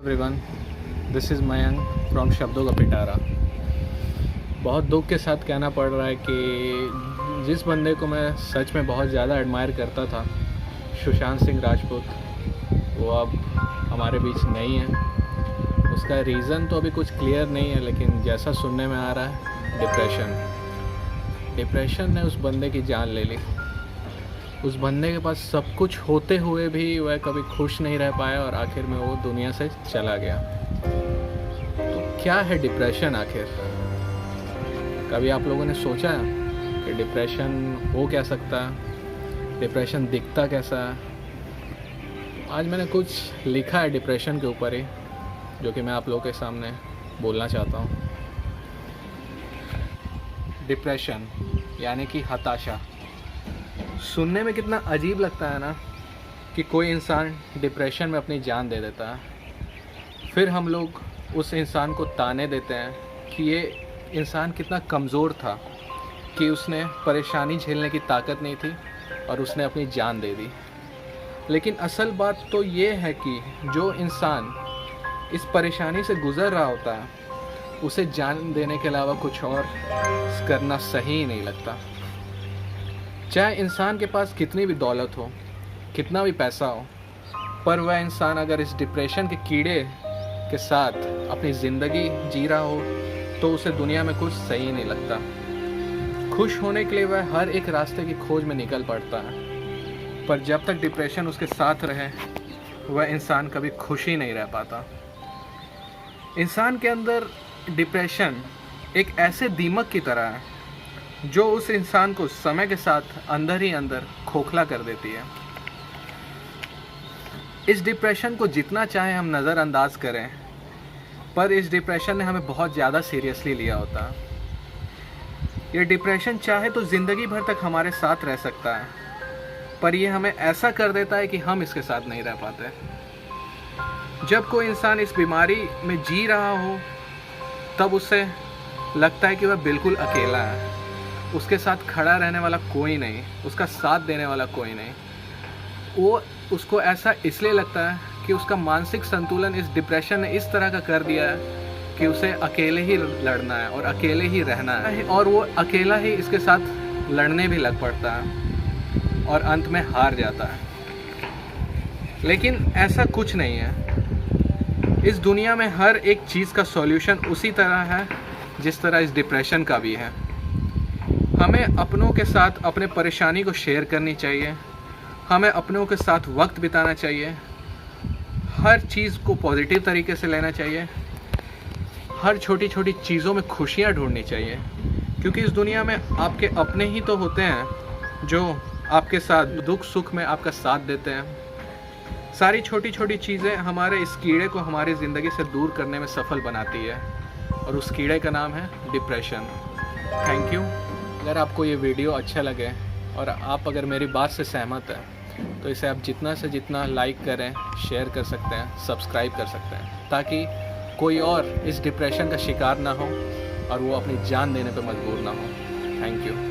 Everyone, this is Mayank from शब्दों का पिटारा। बहुत दुख के साथ कहना पड़ रहा है कि जिस बंदे को मैं सच में बहुत ज़्यादा एडमायर करता था, सुशांत सिंह राजपूत, वो अब हमारे बीच नहीं है। उसका रीज़न तो अभी कुछ क्लियर नहीं है, लेकिन जैसा सुनने में आ रहा है, डिप्रेशन ने उस बंदे की जान ले ली। उस बंदे के पास सब कुछ होते हुए भी वह कभी खुश नहीं रह पाया और आखिर में वो दुनिया से चला गया। तो क्या है डिप्रेशन आखिर? कभी आप लोगों ने सोचा कि डिप्रेशन हो क्या सकता है, डिप्रेशन दिखता कैसा है? आज मैंने कुछ लिखा है डिप्रेशन के ऊपर ही, जो कि मैं आप लोगों के सामने बोलना चाहता हूँ। डिप्रेशन यानी कि हताशा। सुनने में कितना अजीब लगता है ना कि कोई इंसान डिप्रेशन में अपनी जान दे देता है। फिर हम लोग उस इंसान को ताने देते हैं कि ये इंसान कितना कमज़ोर था कि उसने परेशानी झेलने की ताकत नहीं थी और उसने अपनी जान दे दी। लेकिन असल बात तो ये है कि जो इंसान इस परेशानी से गुज़र रहा होता है, उसे जान देने के अलावा कुछ और करना सही नहीं लगता। चाहे इंसान के पास कितनी भी दौलत हो, कितना भी पैसा हो, पर वह इंसान अगर इस डिप्रेशन के कीड़े के साथ अपनी ज़िंदगी जी रहा हो तो उसे दुनिया में कुछ सही नहीं लगता। खुश होने के लिए वह हर एक रास्ते की खोज में निकल पड़ता है, पर जब तक डिप्रेशन उसके साथ रहे वह इंसान कभी खुश ही नहीं रह पाता। इंसान के अंदर डिप्रेशन एक ऐसे दीमक की तरह है जो उस इंसान को समय के साथ अंदर ही अंदर खोखला कर देती है। इस डिप्रेशन को जितना चाहे हम नज़रअंदाज करें, पर इस डिप्रेशन ने हमें बहुत ज़्यादा सीरियसली लिया होता है। ये डिप्रेशन चाहे तो ज़िंदगी भर तक हमारे साथ रह सकता है, पर ये हमें ऐसा कर देता है कि हम इसके साथ नहीं रह पाते। जब कोई इंसान इस बीमारी में जी रहा हो, तब उसे लगता है कि वह बिल्कुल अकेला है, उसके साथ खड़ा रहने वाला कोई नहीं, उसका साथ देने वाला कोई नहीं। वो उसको ऐसा इसलिए लगता है कि उसका मानसिक संतुलन इस डिप्रेशन ने इस तरह का कर दिया है कि उसे अकेले ही लड़ना है और अकेले ही रहना है, और वो अकेला ही इसके साथ लड़ने भी लग पड़ता है और अंत में हार जाता है। लेकिन ऐसा कुछ नहीं है। इस दुनिया में हर एक चीज़ का सॉल्यूशन उसी तरह है जिस तरह इस डिप्रेशन का भी है। हमें अपनों के साथ अपने परेशानी को शेयर करनी चाहिए, हमें अपनों के साथ वक्त बिताना चाहिए, हर चीज़ को पॉजिटिव तरीके से लेना चाहिए, हर छोटी छोटी चीज़ों में खुशियाँ ढूंढनी चाहिए, क्योंकि इस दुनिया में आपके अपने ही तो होते हैं जो आपके साथ दुख सुख में आपका साथ देते हैं। सारी छोटी छोटी चीज़ें हमारे इस कीड़े को हमारी ज़िंदगी से दूर करने में सफल बनाती है, और उस कीड़े का नाम है डिप्रेशन। Thank you. अगर आपको ये वीडियो अच्छा लगे और आप अगर मेरी बात से सहमत हैं, तो इसे आप जितना से जितना लाइक करें, शेयर कर सकते हैं, सब्सक्राइब कर सकते हैं, ताकि कोई और इस डिप्रेशन का शिकार ना हो और वो अपनी जान देने पर मजबूर ना हो। Thank you.